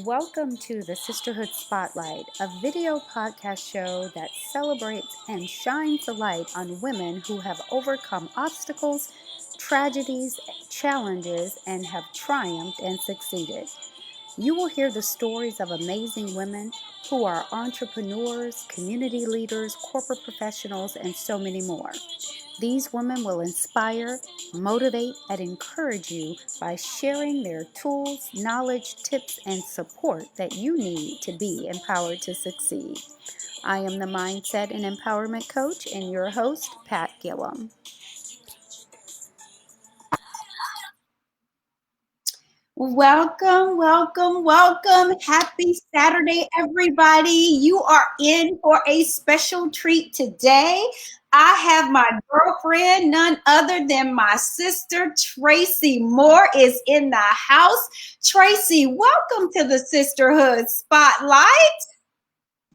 Welcome to the Sisterhood Spotlight, a video podcast show that celebrates and shines the light on women who have overcome obstacles, tragedies, challenges, and have triumphed and succeeded. You will hear the stories of amazing women who are entrepreneurs, community leaders, corporate professionals, and so many more. These women will inspire, motivate, and encourage you by sharing their tools, knowledge, tips, and support that you need to be empowered to succeed. I am the Mindset and Empowerment Coach and your host, Pat Gillum. Welcome, welcome, welcome. Happy Saturday, everybody. You are in for a special treat today. I have my girlfriend, none other than my sister, Tracy Moore, is in the house. Tracy, welcome to the Sisterhood Spotlight.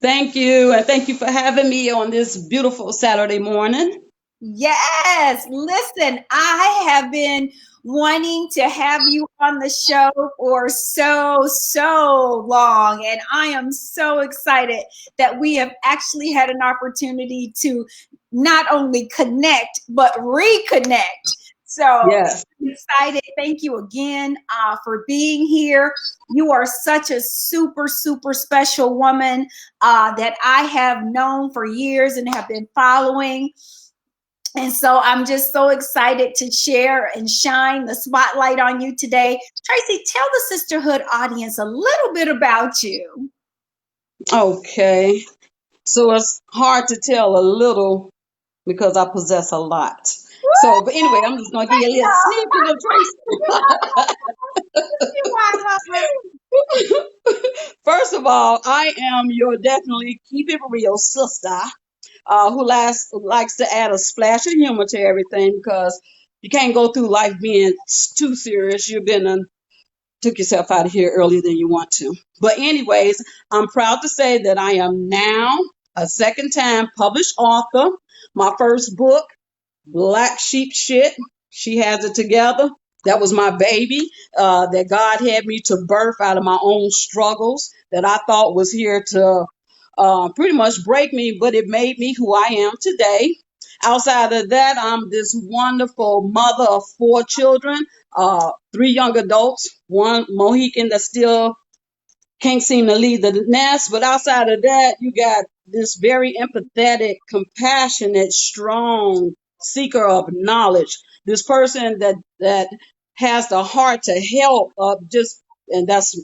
Thank you, and thank you for having me on this beautiful Saturday morning. Yes, listen, I have been wanting to have you on the show for so long, and I am so excited that we have actually had an opportunity to not only connect but reconnect. So Yes. I'm excited. Thank you again for being here. You are such a super special woman that I have known for years and have been following. And so I'm just so excited to share and shine the spotlight on you today. Tracy, tell the Sisterhood audience a little bit about you. Okay. So it's hard to tell a little because I possess a lot. So, but anyway, I'm just going to give you a little snippet of Tracy. First of all, I am your definitely keep it real sister who likes to add a splash of humor to everything because you can't go through life being too serious. You've been took yourself out of here earlier than you want to. But anyways, I'm proud to say that I am now a second time published author. My first book, Black Sheep Shit, She Has It Together. That was my baby that God had me to birth out of my own struggles that I thought was here to pretty much break me, but it made me who I am today. Outside of that, I'm this wonderful mother of 4 children, 3 young adults, 1 Mohican that still can't seem to leave the nest. But outside of that, you got this very empathetic, compassionate, strong seeker of knowledge. This person that has the heart to help, and that's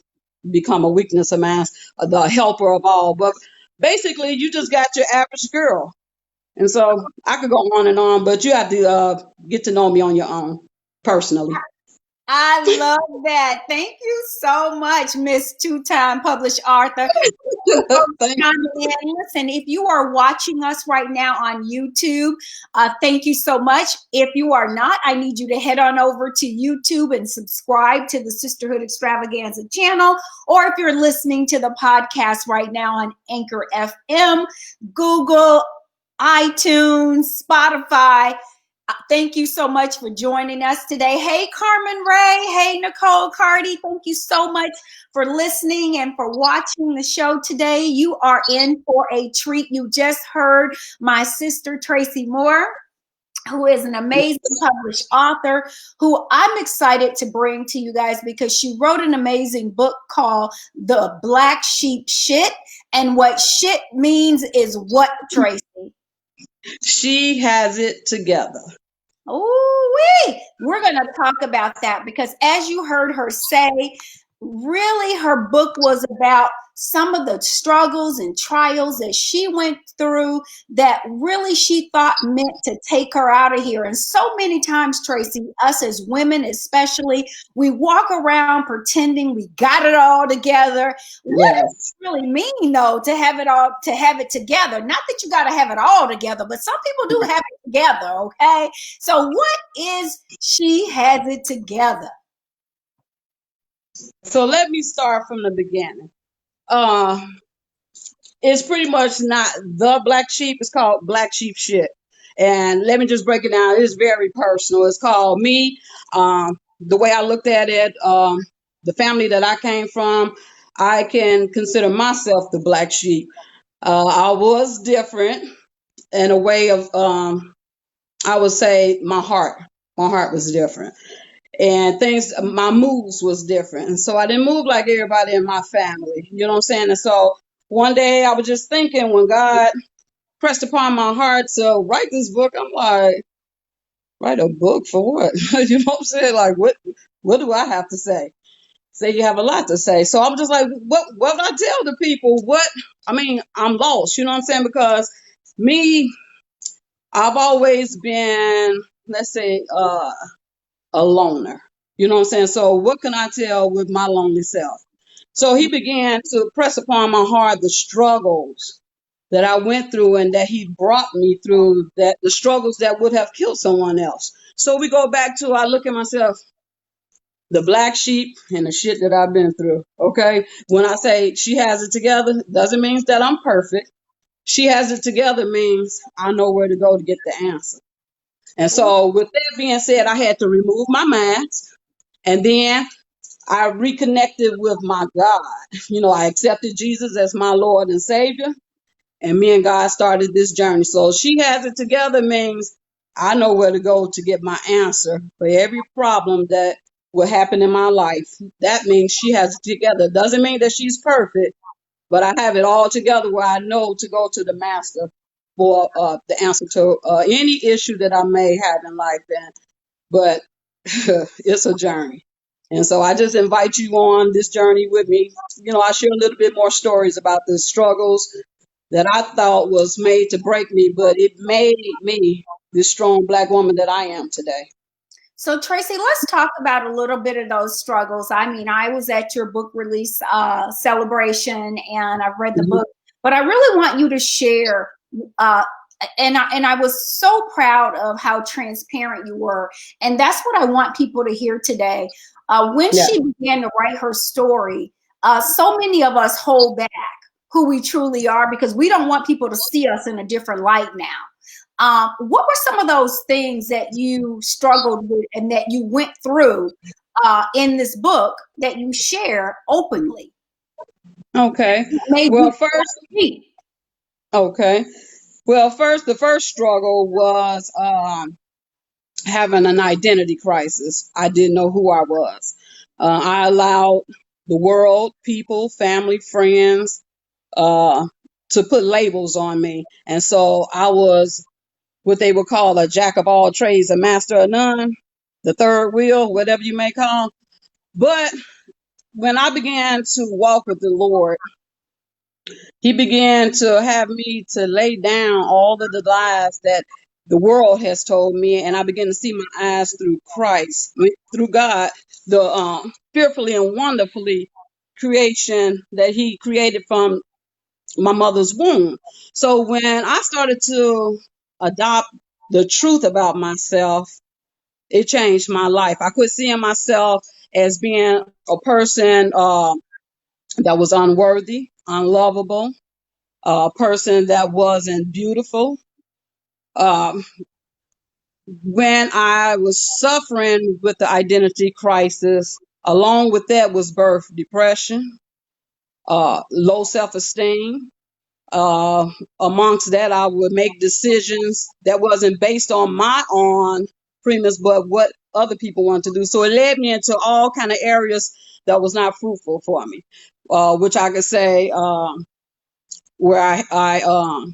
become a weakness of mine, the helper of all. But basically, you just got your average girl. And so I could go on and on, but you have to get to know me on your own personally. I love that. Thank you so much, Miss Two-Time published author. Thank you. Listen, if you are watching us right now on YouTube, thank you so much. If you are not, I need you to head on over to YouTube and subscribe to the Sisterhood Extravaganza channel. Or if you're listening to the podcast right now on Anchor FM, Google, iTunes, Spotify. Thank you so much for joining us today. Hey, Carmen Ray. Hey, Nicole Cardi. Thank you so much for listening and for watching the show today. You are in for a treat. You just heard my sister, Tracy Moore, who is an amazing published author who I'm excited to bring to you guys because she wrote an amazing book called The Black Sheep Shit. And what shit means is what, Tracy? She has it together. Oh, we're going to talk about that because as you heard her say, really her book was about some of the struggles and trials that she went through that really she thought meant to take her out of here. And so many times, Tracy, us as women especially, we walk around pretending we got it all together. What does it really mean though to have it together? Not that you got to have it all together, but some people do have it together, okay? So what is She Has It Together? So let me start from the beginning. It's pretty much not the black sheep. It's called Black Sheep Shit. And let me just break it down. It's very personal. It's called me. The way I looked at it, the family that I came from, I can consider myself the black sheep. I was different in a way of, I would say my heart was different, and things, my moves was different. And so I didn't move like everybody in my family. You know what I'm saying? And so one day I was just thinking, when God pressed upon my heart to write this book, I'm like, write a book for what? You know what I'm saying? Like, what do I have to say? Say you have a lot to say. So I'm just like, what would I tell the people? I mean, I'm lost, you know what I'm saying? Because me, I've always been, let's say, a loner. You know what I'm saying? So what can I tell with my lonely self? So he began to press upon my heart the struggles that I went through and that he brought me through, that the struggles that would have killed someone else. So we go back to, I look at myself, the black sheep and the shit that I've been through. Okay. When I say she has it together, doesn't mean that I'm perfect. She has it together means I know where to go to get the answer. And so with that being said, I had to remove my mask, and then I reconnected with my God. You know, I accepted Jesus as my Lord and Savior, and me and God started this journey. So she has it together means I know where to go to get my answer for every problem that will happen in my life. That means she has it together. Doesn't mean that she's perfect, but I have it all together where I know to go to the master for the answer to any issue that I may have in life. But it's a journey. And so I just invite you on this journey with me. You know, I share a little bit more stories about the struggles that I thought was made to break me, but it made me this strong black woman that I am today. So Tracy, let's talk about a little bit of those struggles. I mean, I was at your book release celebration and I've read the Mhm. book, but I really want you to share. Uh, and I was so proud of how transparent you were, and that's what I want people to hear today. When Yeah. she began to write her story, so many of us hold back who we truly are because we don't want people to see us in a different light now. What were some of those things that you struggled with and that you went through in this book that you share openly? Okay. Made Well, you first, speak. okay. Well, first, the first struggle was having an identity crisis. I didn't know who I was. I allowed the world, people, family, friends, uh, to put labels on me. And so I was what they would call a jack of all trades, a master of none, the third wheel, whatever you may call. But when I began to walk with the Lord, he began to have me to lay down all of the lies that the world has told me, and I began to see my eyes through Christ, through God, the fearfully and wonderfully creation that he created from my mother's womb. So when I started to adopt the truth about myself, it changed my life. I quit seeing myself as being a person that was unworthy, unlovable, a person that wasn't beautiful. Um, when I was suffering with the identity crisis, along with that was birth depression, low self esteem. Uh, Amongst that, I would make decisions that wasn't based on my own premise, but what other people want to do. So it led me into all kind of areas that was not fruitful for me, which I could say where I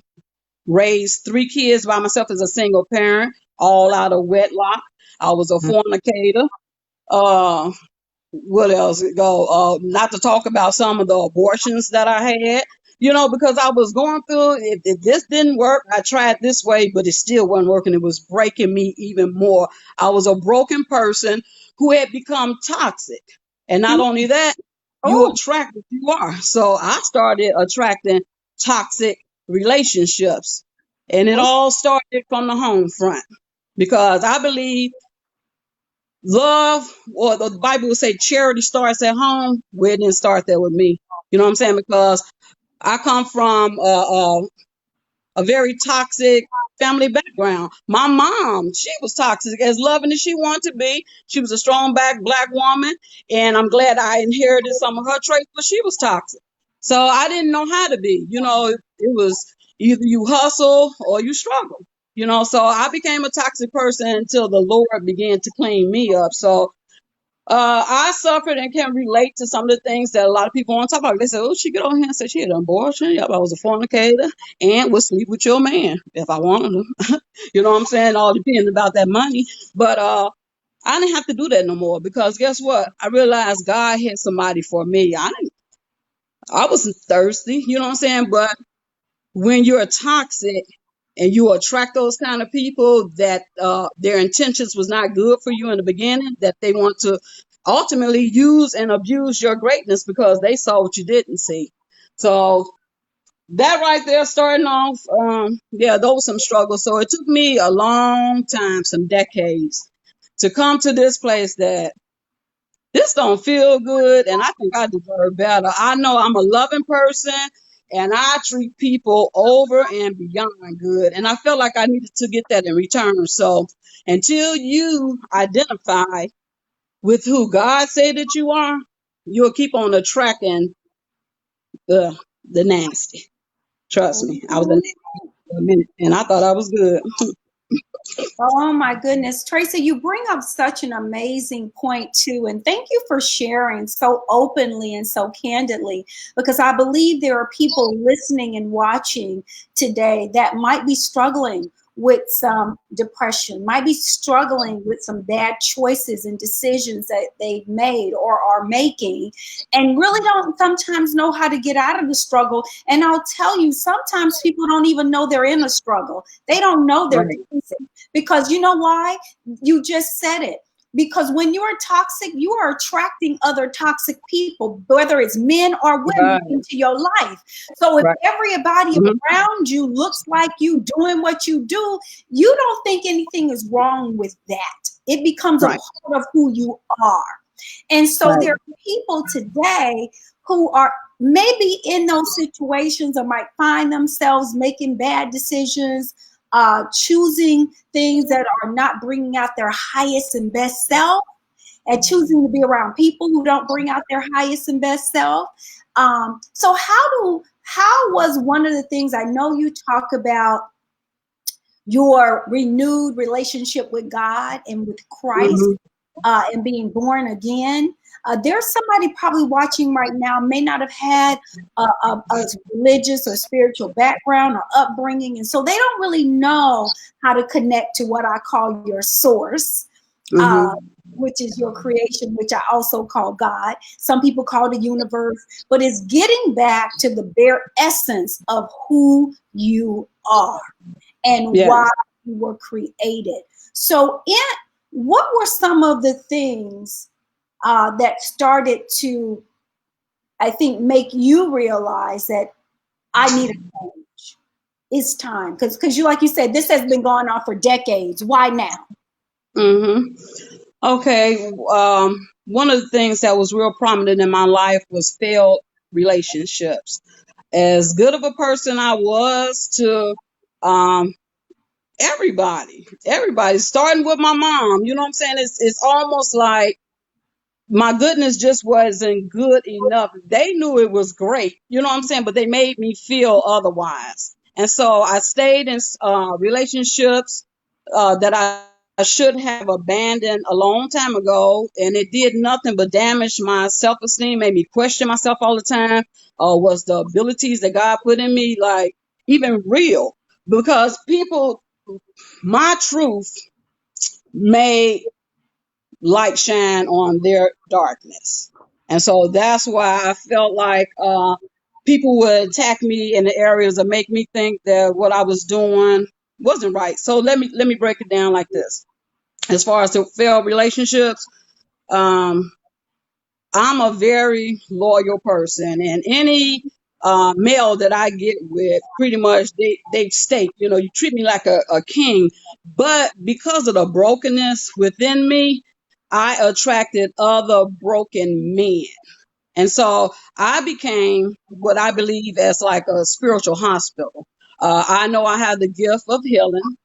raised three kids by myself as a single parent, all out of wedlock. I was a fornicator. Uh, what else go? Not to talk about some of the abortions that I had, you know, because I was going through, if this didn't work, I tried this way, but it still wasn't working. It was breaking me even more. I was a broken person who had become toxic. And not only that, you Oh, attract what you are. So I started attracting toxic relationships. And it all started from the home front because I believe love, or the Bible will say charity starts at home. Well, it didn't start there with me. You know what I'm saying? Because I come from a very toxic family background. My mom, she was toxic, as loving as she wanted to be. She was a strong back black woman, and I'm glad I inherited some of her traits, but she was toxic. So I didn't know how to be. It was either you hustle or you struggle. So I became a toxic person until the Lord began to clean me up. So I suffered and can relate to some of the things that a lot of people want to talk about. They say, "Oh, she get on here and say she had an abortion. Yep, I was a fornicator and would sleep with your man if I wanted to." You know what I'm saying? All depends about that money. But I didn't have to do that no more because guess what? I realized God had somebody for me. I wasn't thirsty. You know what I'm saying? But when you're toxic and you attract those kind of people that their intentions was not good for you in the beginning, that they want to ultimately use and abuse your greatness because they saw what you didn't see. So that right there, starting off, yeah, those were some struggles. So it took me a long time, some decades, to come to this place that this don't feel good and I think I deserve better. I know I'm a loving person and I treat people over and beyond good. And I felt like I needed to get that in return. So until you identify with who God said that you are, you'll keep on attracting the nasty. Trust me. I was a nasty for a minute and I thought I was good. Oh my goodness. Tracy, you bring up such an amazing point too. And thank you for sharing so openly and so candidly, because I believe there are people listening and watching today that might be struggling with some depression, might be struggling with some bad choices and decisions that they've made or are making, and really don't sometimes know how to get out of the struggle. And I'll tell you, sometimes people don't even know they're in a struggle. They don't know they're Right. toxic. Because you know why? You just said it. Because when you're toxic, you are attracting other toxic people, whether it's men or women, Right. into your life. So if Right. everybody Mhm. around you looks like you doing what you do, you don't think anything is wrong with that. It becomes a Right. part of who you are. And so Right. there are people today who are maybe in those situations or might find themselves making bad decisions, choosing things that are not bringing out their highest and best self, and choosing to be around people who don't bring out their highest and best self. So how was one of the things, I know you talk about your renewed relationship with God and with Christ, Mhm. and being born again. There's somebody probably watching right now, may not have had a religious or spiritual background or upbringing, and so they don't really know how to connect to what I call your source, uh, Mhm. which is your creation, which I also call God. Some people call it the universe, but it's getting back to the bare essence of who you are and why Yes. you were created. So, what were some of the things that started to, I think, make you realize that I need a change? It's time, because you, like you said, this has been going on for decades. Why now? Mhm. Okay. One of the things that was real prominent in my life was failed relationships. As good of a person I was to um, everybody, starting with my mom. You know what I'm saying? It's almost like my goodness just wasn't good enough. They knew it was great, you know what I'm saying, but they made me feel otherwise. And so I stayed in relationships that I should have abandoned a long time ago, and it did nothing but damage my self-esteem, made me question myself all the time. Was the abilities that God put in me like even real? Because people, my truth made light shine on their darkness. And so that's why I felt like people would attack me in the areas that make me think that what I was doing wasn't right. So let me break it down like this. As far as the failed relationships, um, I'm a very loyal person, and any male that I get with, pretty much they state, you treat me like a king. But because of the brokenness within me, I attracted other broken men. And so I became what I believe as like a spiritual hospital. I know I have the gift of healing,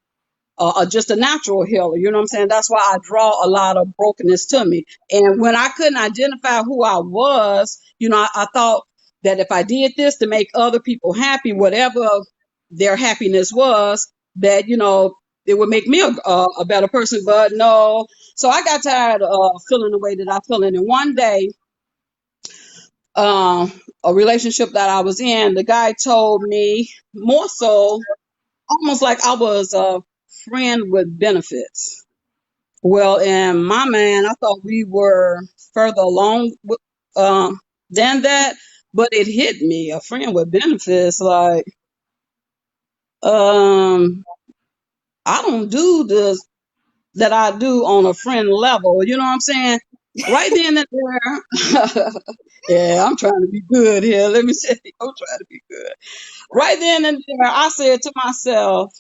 just a natural healer. You know what I'm saying? That's why I draw a lot of brokenness to me. And when I couldn't identify who I was, I thought that if I did this to make other people happy, whatever their happiness was, that, it would make me a better person. But no. So I got tired of feeling the way that I feel. And one day, uh, a relationship that I was in, the guy told me more so, almost like I was a friend with benefits. Well, in my mind, I thought we were further along than that, but it hit me, a friend with benefits. Like, um, I don't do this that I do on a friend level. You know what I'm saying? Right then and there, yeah, I'm trying to be good here. Let me say, I'm trying to be good. Right then and there, I said to myself,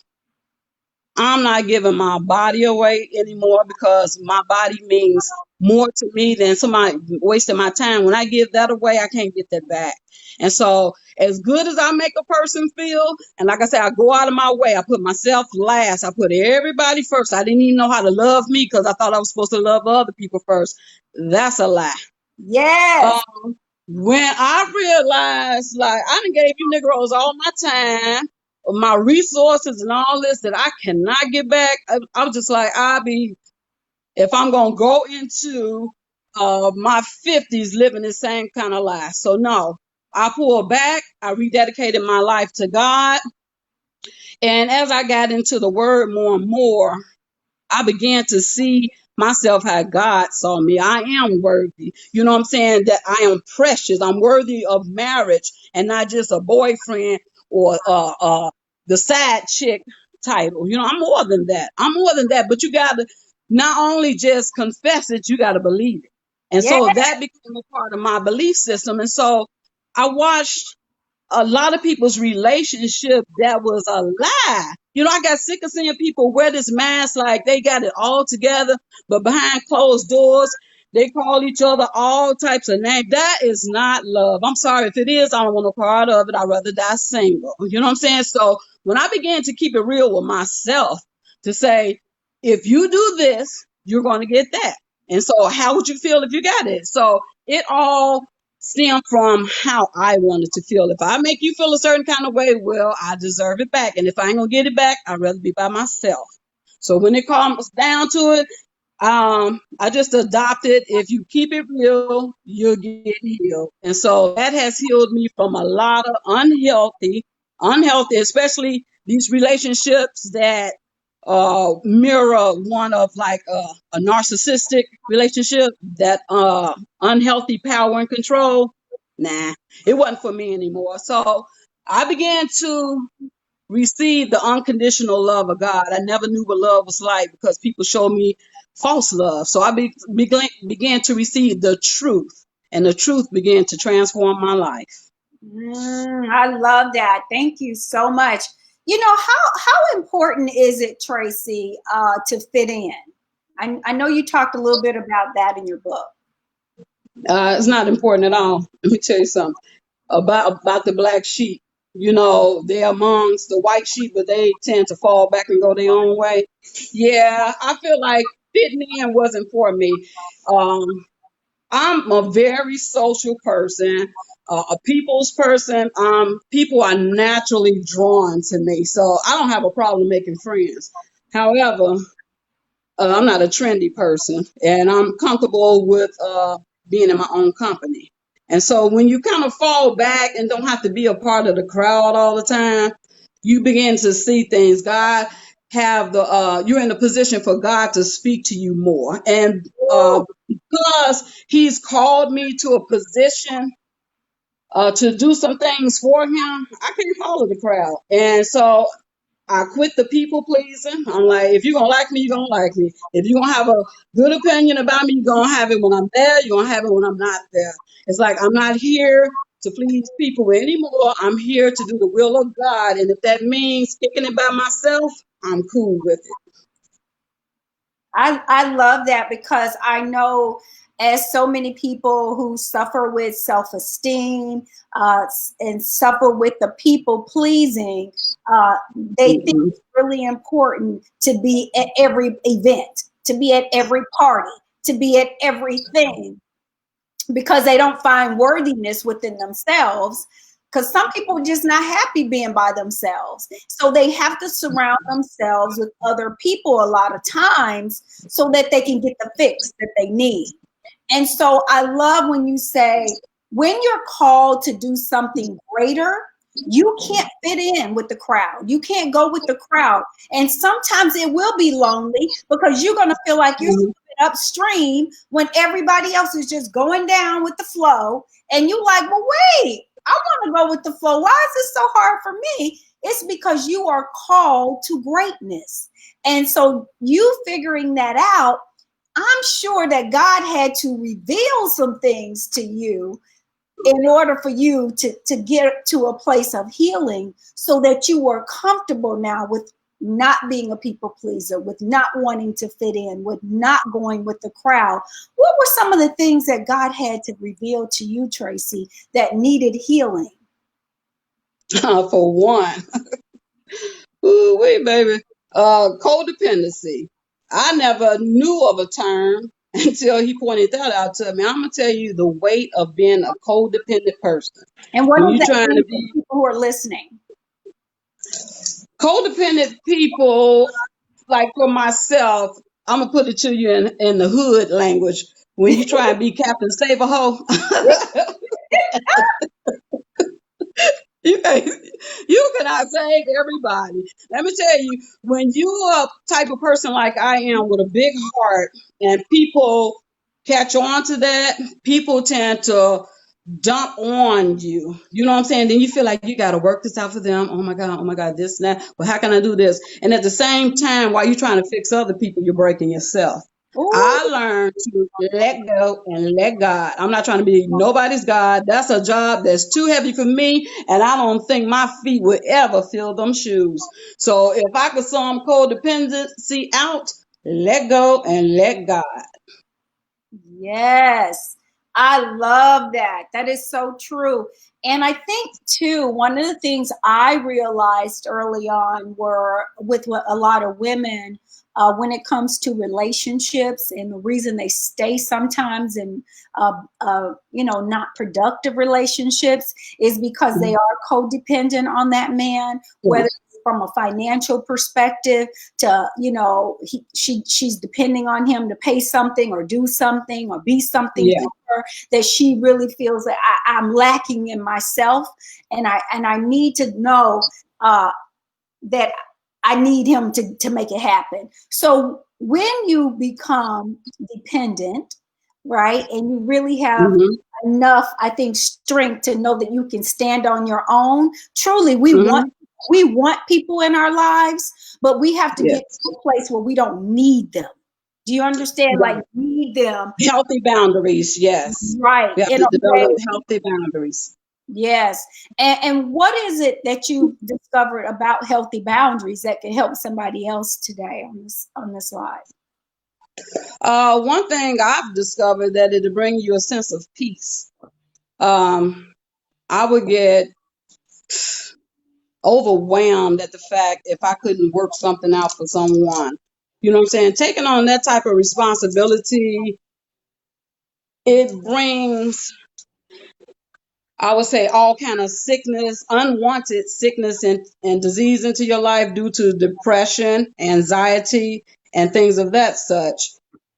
I'm not giving my body away anymore because my body means more to me than somebody wasting my time. When I give that away, I can't get that back. And so, as good as I make a person feel, and like I said, I go out of my way, I put myself last, I put everybody first. I didn't even know how to love me because I thought I was supposed to love other people first. That's a lie. Yes. When I realized, like, I done gave you Negroes all my time, my resources and all this that I cannot get back, I was just like, if I'm going to go into my 50s living the same kind of life. So, no, I pulled back. I rededicated my life to God. And as I got into the word more and more, I began to see myself how God saw me. I am worthy. You know what I'm saying? That I am precious. I'm worthy of marriage and not just a boyfriend or the side chick title. I'm more than that. I'm more than that. But you got to not only just confess it, you got to believe it. And Yes. so that became a part of my belief system. And so I watched a lot of people's relationship that was a lie. I got sick of seeing people wear this mask like they got it all together, but behind closed doors, they call each other all types of names. That is not love. I'm sorry. If it is, I don't want no part of it. I'd rather die single. You know what I'm saying? So when I began to keep it real with myself, to say, if you do this, you're going to get that. And so how would you feel if you got it? So it all stem from how I wanted to feel. If I make you feel a certain kind of way, well, I deserve it back. And if I ain't gonna get it back, I'd rather be by myself. So when it comes down to it, I just adopted, if you keep it real, you'll get healed. And so that has healed me from a lot of unhealthy, especially these relationships that mirror one of like a narcissistic relationship, that unhealthy power and control. Nah, it wasn't for me anymore. So I began to receive the unconditional love of God. I never knew what love was like because people showed me false love. So I began to receive the truth, and the truth began to transform my life. I love that. Thank you so much. How important is it, Tracy, to fit in? I know you talked a little bit about that in your book. It's not important at all. Let me tell you something about the black sheep. They're amongst the white sheep, but they tend to fall back and go their own way. Yeah, I feel like fitting in wasn't for me. Um, I'm a very social person, a people's person. People are naturally drawn to me, so I don't have a problem making friends. However, I'm not a trendy person, and I'm comfortable with being in my own company. And so when you kind of fall back and don't have to be a part of the crowd all the time, you begin to see things. God have the you're in a position for God to speak to you more, and because He's called me to a position to do some things for Him, I can't follow the crowd, and so I quit the people pleasing. I'm like, if you're gonna like me, you're gonna like me. If you're gonna have a good opinion about me, you're gonna have it when I'm there, you're gonna have it when I'm not there. It's like I'm not here to please people anymore. I'm here to do the will of God. And if that means kicking it by myself, I'm cool with it. I love that because I know as so many people who suffer with self-esteem and suffer with the people pleasing, they think Mhm. it's really important to be at every event, to be at every party, to be at everything, because they don't find worthiness within themselves, because some people are just not happy being by themselves, so they have to surround themselves with other people a lot of times so that they can get the fix that they need. And so I love when you say, when you're called to do something greater, you can't fit in with the crowd. You can't go with the crowd. And sometimes it will be lonely because you're going to feel like you're Mhm. swimming upstream when everybody else is just going down with the flow. And you like, well, wait, I want to go with the flow. Why is this so hard for me? It's because you are called to greatness. And so you figuring that out, I'm sure that God had to reveal some things to you in order for you to get to a place of healing, so that you were comfortable now with not being a people pleaser, with not wanting to fit in, with not going with the crowd. What were some of the things that God had to reveal to you, Tracy, that needed healing? For one, ooh, wait, baby, codependency. I never knew of a term until he pointed that out to me. I'm gonna tell you the weight of being a codependent person. And what When does you're that trying mean to for be people who are listening? codependent people, like for myself, I'm gonna put it to you in the hood language. When you try and be Captain Save a Hoe, you can, you cannot save everybody. Let me tell you, when you're a type of person like I am with a big heart, and people catch on to that, people tend to dump on you. You know what I'm saying? Then you feel like you got to work this out for them. Oh my God, this and that. Well, how can I do this? And at the same time, while you're trying to fix other people, you're breaking yourself. Ooh. I learned to let go and let God. I'm not trying to be nobody's God. That's a job that's too heavy for me, and I don't think my feet would ever fill them shoes. So if I could sum codependency out, let go and let God. Yes, I love that. That is so true. And I think, too, one of the things I realized early on were with a lot of women, when it comes to relationships, and the reason they stay sometimes in, not productive relationships, is because they are codependent on that man, whether Yes. it's from a financial perspective, to she's depending on him to pay something or do something or be something Yeah. to her, that she really feels that I'm lacking in myself, and I need to know that I need him to make it happen. So when you become dependent, right, and you really have Hmm. enough, I think, strength to know that you can stand on your own, truly, Hmm. we want people in our lives, but we have to get Yes. to a place where we don't need them. Do you understand? Like, Right. need them, Healthy boundaries, yes. right, We have in to a develop way. healthy boundaries. Yes. And what is it that you discovered about healthy boundaries that can help somebody else today on this live? One thing I've discovered that it'll bring you a sense of peace. Um, I would get overwhelmed at the fact if I couldn't work something out for someone. You know what I'm saying? Taking on that type of responsibility, it brings, I would say, all kind of sickness, unwanted sickness and disease into your life due to depression, anxiety, and things of that such.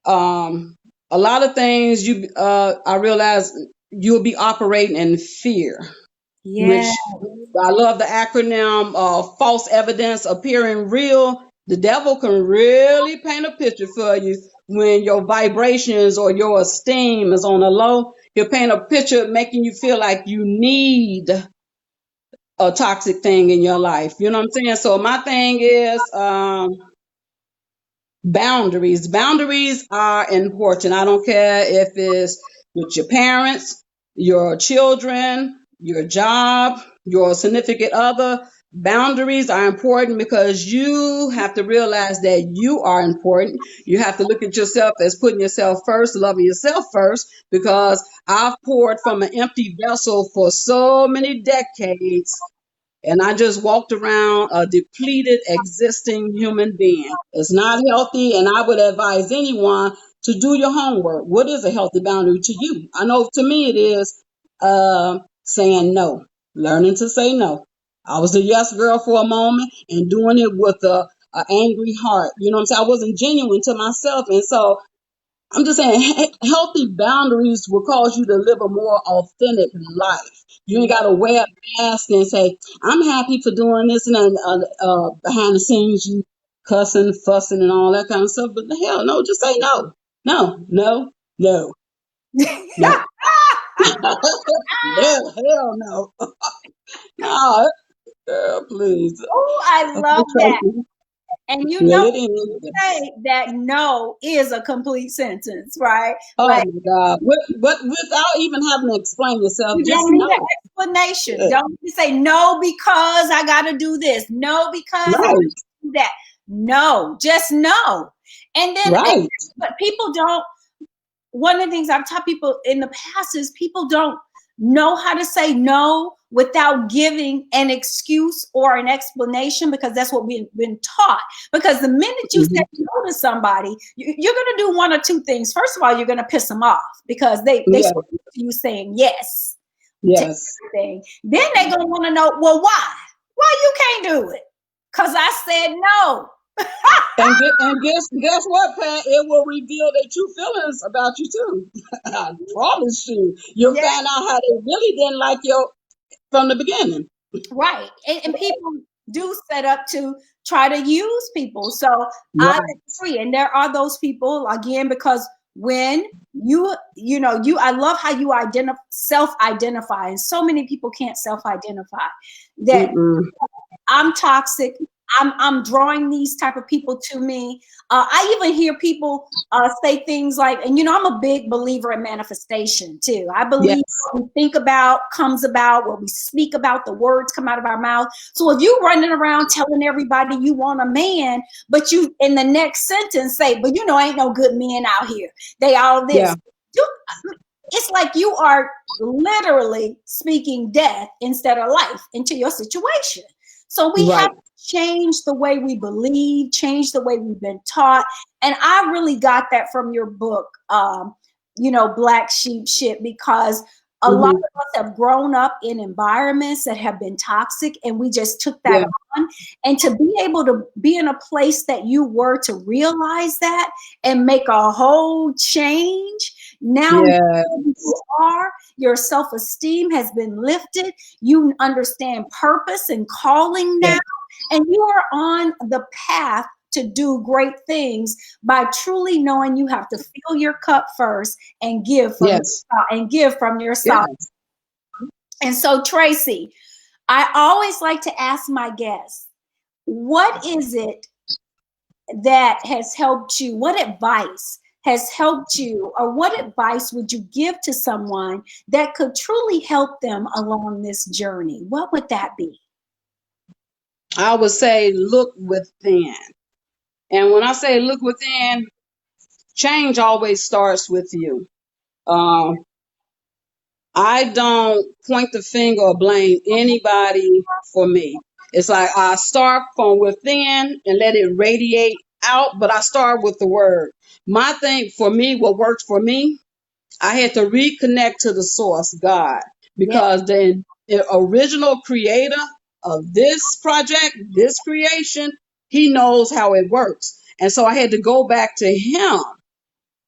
Um, a lot of things I realize you'll be operating in fear, Yeah. which I love the acronym false evidence appearing real. The devil can really paint a picture for you when your vibrations or your esteem is on a low. He'll paint a picture making you feel like you need a toxic thing in your life. You know what I'm saying? So my thing is boundaries. Boundaries are important. I don't care if it's with your parents, your children, your job, your significant other. Boundaries are important because you have to realize that you are important. You have to look at yourself as putting yourself first, loving yourself first, because I've poured from an empty vessel for so many decades, and I just walked around a depleted existing human being. It's not healthy, and I would advise anyone to do your homework. What is a healthy boundary to you? I know to me it is saying no, learning to say no. I was a yes girl for a moment and doing it with a angry heart. You know what I'm saying? I wasn't genuine to myself, and so I'm just saying, healthy boundaries will cause you to live a more authentic life. You ain't got to wear a mask and say, I'm happy for doing this, and then behind the scenes, you cussing, fussing, and all that kind of stuff. But the hell no, just say no. No, no, no, no. No, hell no. No, girl, please. Oh, I love that. And you Well, know, it is. say that no is a complete sentence, right? Oh Like my God. Without even having to explain yourself, you just don't need an know. explanation. Yeah. Don't say no because I got to do this. No because I got Right, to do that. No, just no. And then, right. but people don't. One of the things I've taught people in the past is people don't know how to say no without giving an excuse or an explanation, because that's what we've been taught. Because the minute you say Mhm. no to somebody, you're going to do one or two things. First of all, you're going to piss them off because they Yeah, so used to you saying yes to yes. everything. Then they're going to want to know, well, why? Why you can't do it? Because I said no. And guess what, Pat? It will reveal their true feelings about you too. I promise you. You'll Yeah. find out how they really didn't like you from the beginning. Right. And people do set up to try to use people. So I Right. agree. And there are those people again, because when you I love how you self-identify, and so many people can't self-identify that Mm-mm. I'm toxic. I'm drawing these type of people to me. I even hear people say things like, and I'm a big believer in manifestation too. I believe Yes. what we think about comes about, what we speak about, the words come out of our mouth. So if you running around telling everybody you want a man, but you in the next sentence say, but ain't no good men out here. They all Yeah. this. It's like you are literally speaking death instead of life into your situation. So we have Right. to change the way we believe, change the way we've been taught. And I really got that from your book, Black Sheep Shit, because a lot Hmm. of us have grown up in environments that have been toxic, and we just took that Yeah. on. And to be able to be in a place that you were to realize that and make a whole change, now Yes. you are, your self-esteem has been lifted, you understand purpose and calling now, Yes. and you are on the path to do great things by truly knowing you have to fill your cup first and give from Yes. your side. Yes. And so, Tracy, I always like to ask my guests, what is it that has helped you? What advice has helped you, or what advice would you give to someone that could truly help them along this journey? What would that be? I would say look within. And when I say look within, change always starts with you. Um, I don't point the finger or blame anybody for me. It's like I start from within and let it radiate out, but I start with the word. My thing for me, what worked for me, I had to reconnect to the source, God, Yeah, because the original creator of this project, this creation, he knows how it works. And so I had to go back to him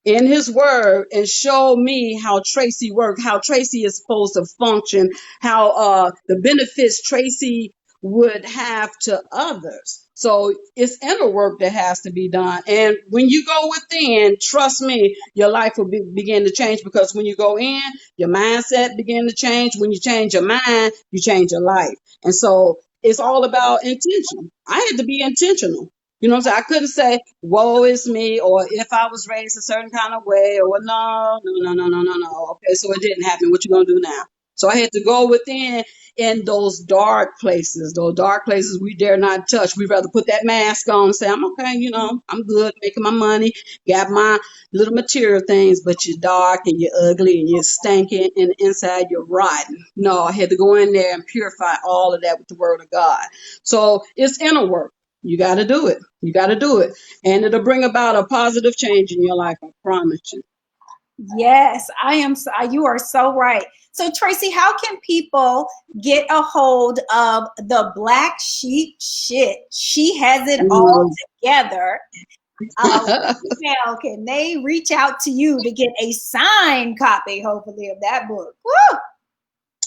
in his word and show me how Tracy worked, how Tracy is supposed to function, how the benefits Tracy would have to others. So it's inner work that has to be done. And when you go within, trust me, your life will begin to change, because when you go in, your mindset begin to change. When you change your mind, you change your life. And so it's all about intention. I had to be intentional. You know what I'm saying? I couldn't say, woe is me, or if I was raised a certain kind of way, or no. Okay, so it didn't happen. What you gonna do now? So I had to go within in those dark places. Those dark places we dare not touch. We rather put that mask on and say, I'm okay, I'm good, making my money, got my little material things, but you're dark and you're ugly and you're stinking and inside you're rotten. No, I had to go in there and purify all of that with the word of God. So it's inner work. You got to do it. You got to do it. And it'll bring about a positive change in your life. I promise you. Yes, I am. You are so right. So, Tracy, how can people get a hold of the Black Sheep Shit? She has it all Mm. together. Email, can they reach out to you to get a signed copy, hopefully, of that book? Woo!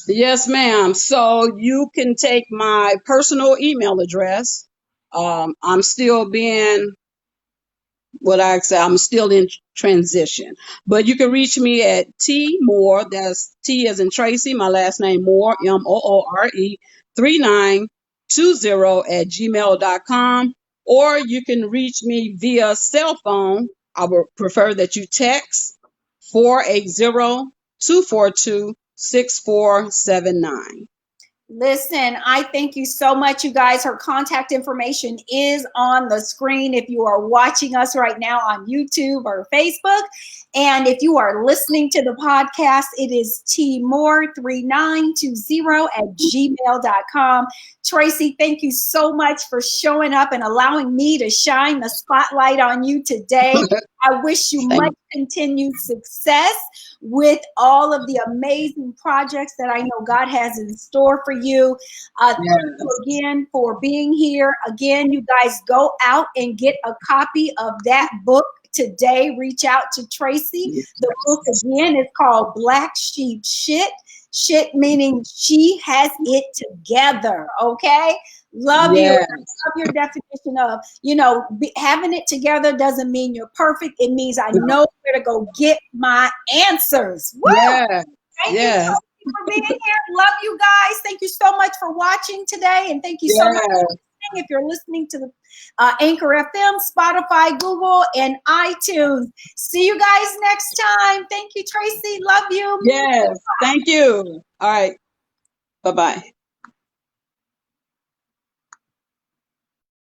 Yes, ma'am. So you can take my personal email address. I'm still being what I say, I'm still in transition. But you can reach me at T Moore, that's T as in Tracy, my last name Moore, Moore, 3920 at gmail.com. Or you can reach me via cell phone. I would prefer that you text 480-242-6479. Listen, I thank you so much, you guys. Her contact information is on the screen if you are watching us right now on YouTube or Facebook. And if you are listening to the podcast, it is tmore3920 at gmail.com. Tracy, thank you so much for showing up and allowing me to shine the spotlight on you today. I wish you much continued success with all of the amazing projects that I know God has in store for you. Thank you again for being here. Again, you guys go out and get a copy of that book today. Reach out to Tracy. The book again is called Black Sheep Shit. Shit meaning she has it together. Okay. Love you. Love your definition of, having it together doesn't mean you're perfect. It means I know where to go get my answers. Woo! Thank you so much for being here. Love you guys. Thank you so much for watching today. And thank you so much for listening. If you're listening to the Anchor FM, Spotify, Google, and iTunes. See you guys next time. Thank you, Tracy. Love you. Yes. Thank you. All right. Bye-bye.